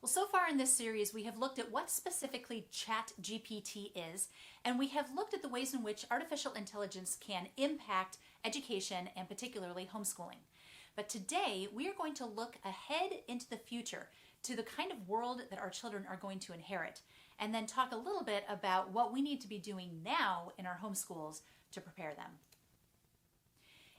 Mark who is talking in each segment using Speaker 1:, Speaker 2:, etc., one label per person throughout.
Speaker 1: Well, so far in this series, we have looked at what specifically ChatGPT is, and we have looked at the ways in which artificial intelligence can impact education and particularly homeschooling. But today, we are going to look ahead into the future to the kind of world that our children are going to inherit, and then talk a little bit about what we need to be doing now in our homeschools to prepare them.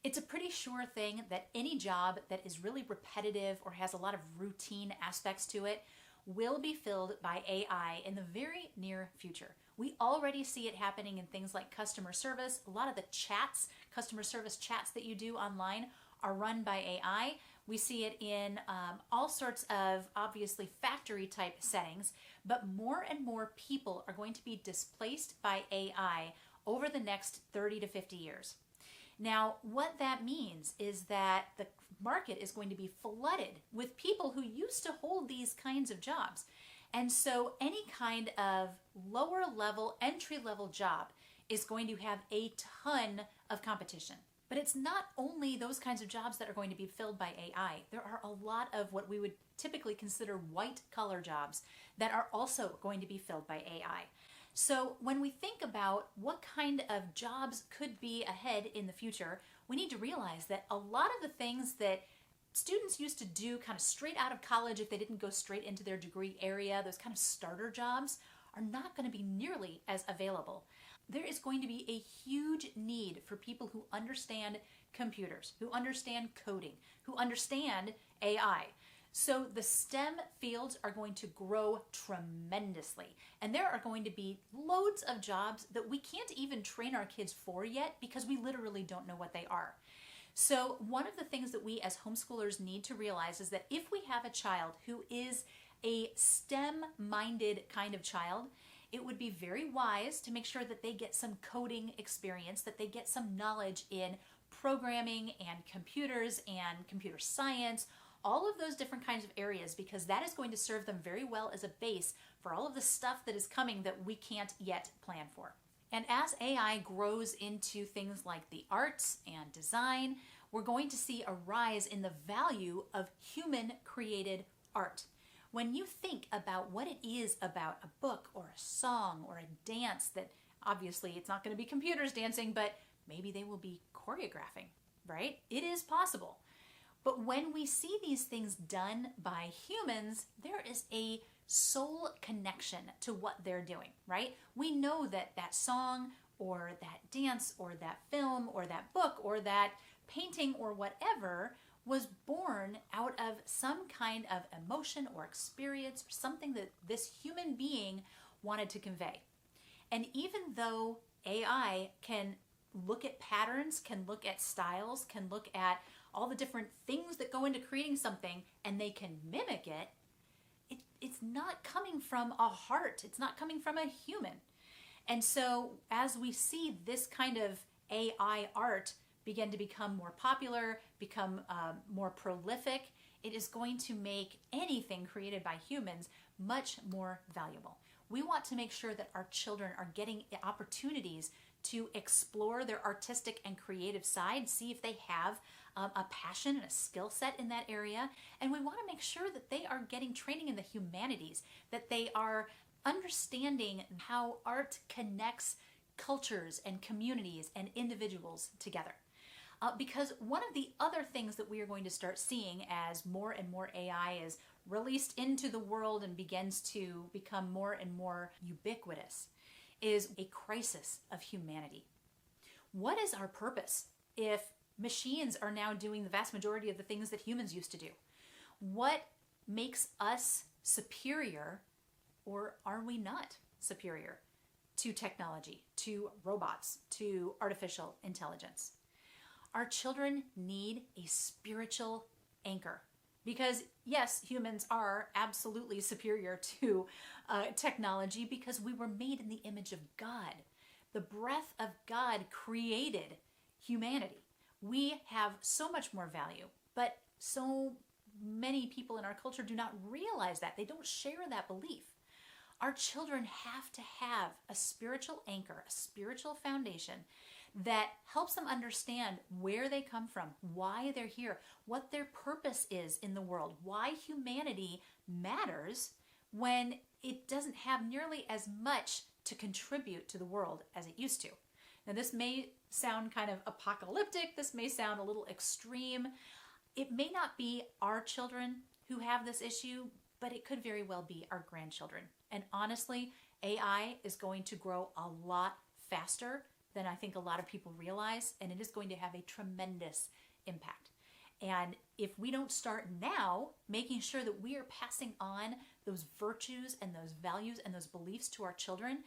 Speaker 1: It's a pretty sure thing that any job that is really repetitive or has a lot of routine aspects to it will be filled by AI in the very near future. We already see it happening in things like customer service. A lot of the chats, customer service chats that you do online are run by AI. We see it in all sorts of, obviously, factory type settings, but more and more people are going to be displaced by AI over the next 30 to 50 years. Now, what that means is that the market is going to be flooded with people who used to hold these kinds of jobs. And so any kind of lower level, entry level job is going to have a ton of competition. But it's not only those kinds of jobs that are going to be filled by AI. There are a lot of what we would typically consider white collar jobs that are also going to be filled by AI. So when we think about what kind of jobs could be ahead in the future, we need to realize that a lot of the things that students used to do kind of straight out of college if they didn't go straight into their degree area, those kind of starter jobs, are not going to be nearly as available. There is going to be a huge need for people who understand computers, who understand coding, who understand AI. So the STEM fields are going to grow tremendously. And there are going to be loads of jobs that we can't even train our kids for yet because we literally don't know what they are. So one of the things that we as homeschoolers need to realize is that if we have a child who is a STEM-minded kind of child, it would be very wise to make sure that they get some coding experience, that they get some knowledge in programming and computers and computer science, all of those different kinds of areas, because that is going to serve them very well as a base for all of the stuff that is coming that we can't yet plan for. And as AI grows into things like the arts and design, we're going to see a rise in the value of human-created art. When you think about what it is about a book or a song or a dance that obviously it's not going to be computers dancing, but maybe they will be choreographing, right? It is possible. But when we see these things done by humans, there is a soul connection to what they're doing, right? We know that that song or that dance or that film or that book or that painting or whatever was born out of some kind of emotion or experience or something that this human being wanted to convey. And even though AI can look at patterns, can look at styles, can look at all the different things that go into creating something, and they can mimic it, it's not coming from a heart. It's not coming from a human. And so as we see this kind of AI art begin to become more popular, become more prolific, it is going to make anything created by humans much more valuable. We want to make sure that our children are getting opportunities to explore their artistic and creative side, see if they have a passion and a skill set in that area. And we want to make sure that they are getting training in the humanities, that they are understanding how art connects cultures and communities and individuals together. Because one of the other things that we are going to start seeing as more and more AI is released into the world and begins to become more and more ubiquitous is a crisis of humanity. What is our purpose if machines are now doing the vast majority of the things that humans used to do? What makes us superior, or are we not superior to technology, to robots, to artificial intelligence? Our children need a spiritual anchor. Because yes, humans are absolutely superior to technology because we were made in the image of God. The breath of God created humanity. We have so much more value, but so many people in our culture do not realize that. They don't share that belief. Our children have to have a spiritual anchor, a spiritual foundation that helps them understand where they come from, why they're here, what their purpose is in the world, why humanity matters when it doesn't have nearly as much to contribute to the world as it used to. Now, this may sound kind of apocalyptic. This may sound a little extreme. It may not be our children who have this issue, but it could very well be our grandchildren. And honestly, AI is going to grow a lot faster than I think a lot of people realize, and it is going to have a tremendous impact. And if we don't start now making sure that we are passing on those virtues and those values and those beliefs to our children,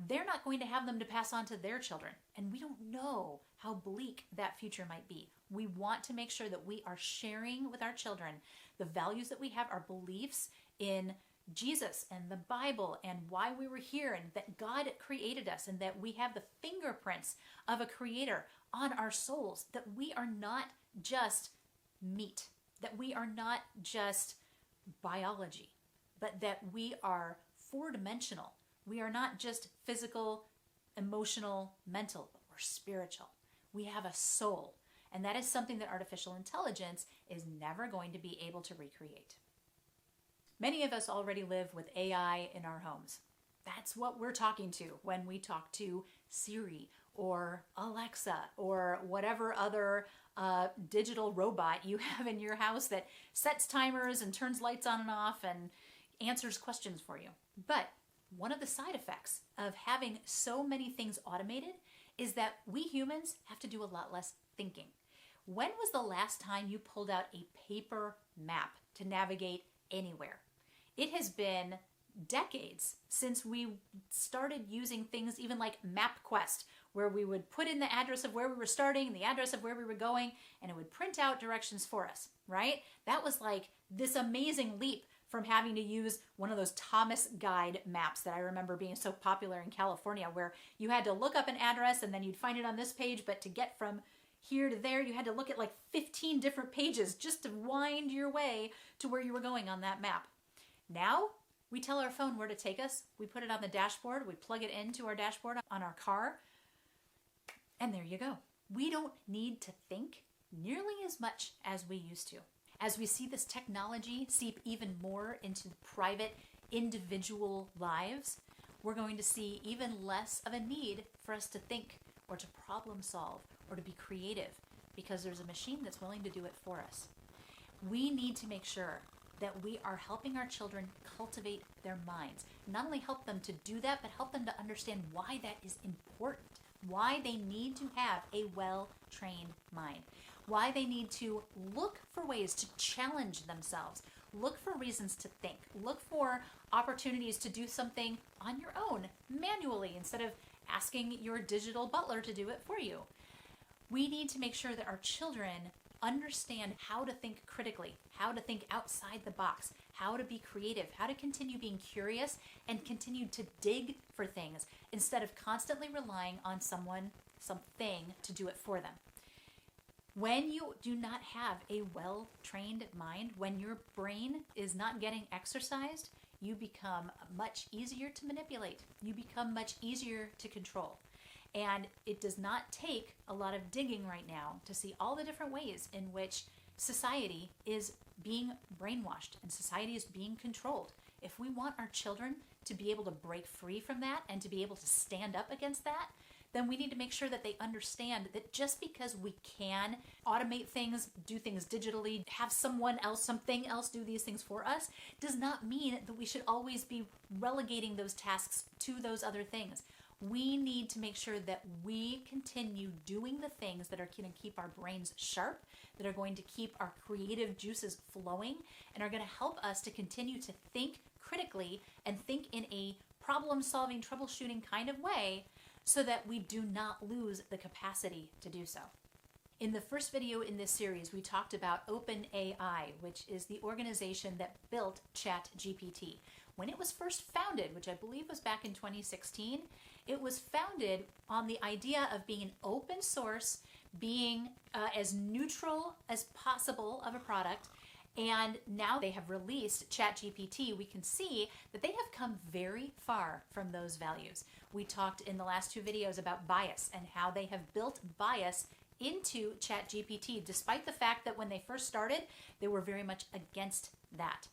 Speaker 1: they're not going to have them to pass on to their children. And we don't know how bleak that future might be. We want to make sure that we are sharing with our children the values that we have, our beliefs in Jesus and the Bible and why we were here, and that God created us, and that we have the fingerprints of a creator on our souls, that we are not just meat, that we are not just biology, but that we are four-dimensional. We are not just physical, emotional, mental, but we're spiritual. We have a soul, and that is something that artificial intelligence is never going to be able to recreate. Many of us already live with AI in our homes. That's what we're talking to when we talk to Siri or Alexa or whatever other digital robot you have in your house that sets timers and turns lights on and off and answers questions for you. But one of the side effects of having so many things automated is that we humans have to do a lot less thinking. When was the last time you pulled out a paper map to navigate anywhere? It has been decades since we started using things even like MapQuest, where we would put in the address of where we were starting, the address of where we were going, and it would print out directions for us, right? That was like this amazing leap from having to use one of those Thomas Guide maps that I remember being so popular in California, where you had to look up an address and then you'd find it on this page, but to get from here to there, you had to look at like 15 different pages just to wind your way to where you were going on that map. Now, we tell our phone where to take us. We put it on the dashboard. We plug it into our dashboard on our car. And there you go. We don't need to think nearly as much as we used to. As we see this technology seep even more into private, individual lives, we're going to see even less of a need for us to think or to problem solve or to be creative, because there's a machine that's willing to do it for us. We need to make sure that we are helping our children cultivate their minds. Not only help them to do that, but help them to understand why that is important, why they need to have a well-trained mind, why they need to look for ways to challenge themselves, look for reasons to think, look for opportunities to do something on your own, manually, instead of asking your digital butler to do it for you. We need to make sure that our children understand how to think critically, how to think outside the box, how to be creative, how to continue being curious and continue to dig for things instead of constantly relying on someone, something to do it for them. When you do not have a well-trained mind, when your brain is not getting exercised, you become much easier to manipulate. You become much easier to control. And it does not take a lot of digging right now to see all the different ways in which society is being brainwashed and society is being controlled. If we want our children to be able to break free from that and to be able to stand up against that, then we need to make sure that they understand that just because we can automate things, do things digitally, have someone else, something else do these things for us, does not mean that we should always be relegating those tasks to those other things. We need to make sure that we continue doing the things that are going to keep our brains sharp, that are going to keep our creative juices flowing, and are going to help us to continue to think critically and think in a problem-solving, troubleshooting kind of way, so that we do not lose the capacity to do so. In the first video in this series, we talked about OpenAI, which is the organization that built ChatGPT. When it was first founded, which I believe was back in 2016, it was founded on the idea of being an open source, being as neutral as possible of a product, And now they have released ChatGPT. We can see that they have come very far from those values. We talked in the last two videos about bias and how they have built bias into ChatGPT, despite the fact that when they first started, they were very much against that.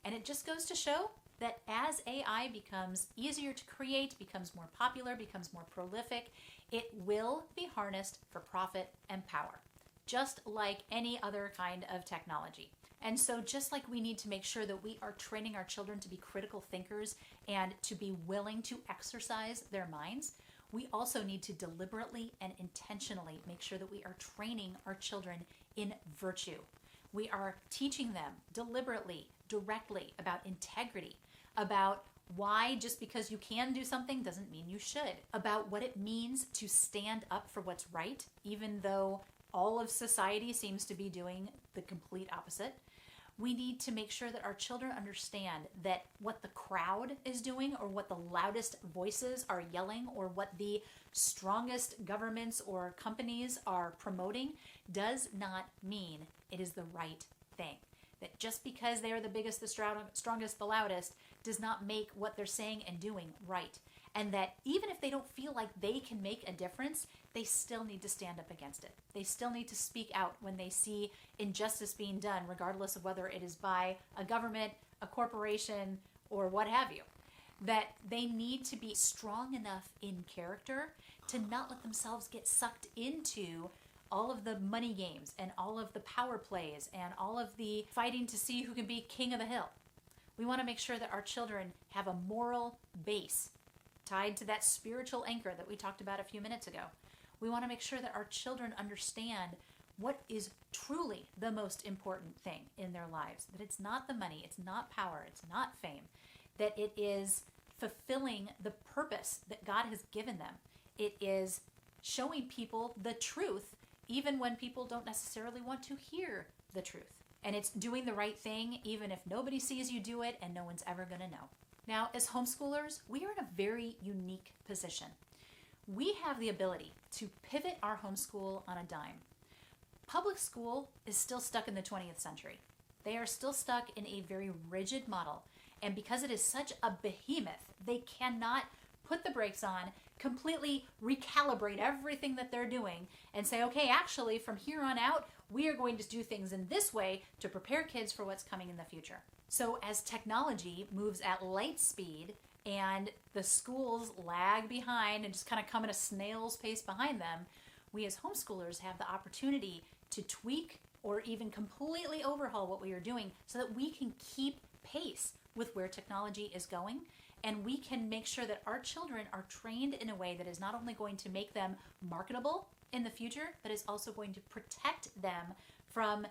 Speaker 1: And it just goes to show that as AI becomes easier to create, becomes more popular, becomes more prolific, it will be harnessed for profit and power, just like any other kind of technology. And so just like we need to make sure that we are training our children to be critical thinkers and to be willing to exercise their minds, we also need to deliberately and intentionally make sure that we are training our children in virtue. We are teaching them deliberately, directly about integrity, about why just because you can do something doesn't mean you should, about what it means to stand up for what's right, even though all of society seems to be doing the complete opposite. We need to make sure that our children understand that what the crowd is doing, or what the loudest voices are yelling, or what the strongest governments or companies are promoting does not mean it is the right thing. That just because they are the biggest, the strongest, the loudest, does not make what they're saying and doing right. And that even if they don't feel like they can make a difference, they still need to stand up against it. They still need to speak out when they see injustice being done, regardless of whether it is by a government, a corporation, or what have you. That they need to be strong enough in character to not let themselves get sucked into all of the money games and all of the power plays and all of the fighting to see who can be king of the hill. We want to make sure that our children have a moral base tied to that spiritual anchor that we talked about a few minutes ago. We want to make sure that our children understand what is truly the most important thing in their lives. That it's not the money, it's not power, it's not fame. That it is fulfilling the purpose that God has given them. It is showing people the truth, even when people don't necessarily want to hear the truth. And it's doing the right thing, even if nobody sees you do it and no one's ever going to know. Now, as homeschoolers, we are in a very unique position. We have the ability to pivot our homeschool on a dime. Public school is still stuck in the 20th century. They are still stuck in a very rigid model. And because it is such a behemoth, they cannot put the brakes on, completely recalibrate everything that they're doing and say, okay, actually, from here on out, we are going to do things in this way to prepare kids for what's coming in the future. So as technology moves at light speed and the schools lag behind and just kind of come at a snail's pace behind them, we as homeschoolers have the opportunity to tweak or even completely overhaul what we are doing so that we can keep pace with where technology is going, and we can make sure that our children are trained in a way that is not only going to make them marketable in the future, but is also going to protect them from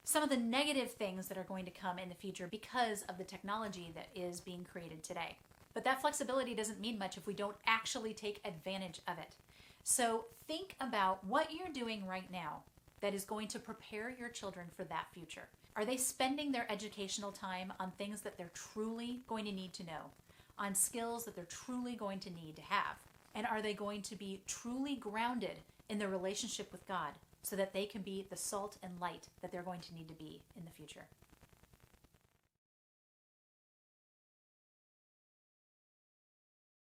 Speaker 1: some of the negative things that are going to come in the future because of the technology that is being created today. But that flexibility doesn't mean much if we don't actually take advantage of it. So think about what you're doing right now that is going to prepare your children for that future. Are they spending their educational time on things that they're truly going to need to know, on skills that they're truly going to need to have? And are they going to be truly grounded in their relationship with God so that they can be the salt and light that they're going to need to be in the future?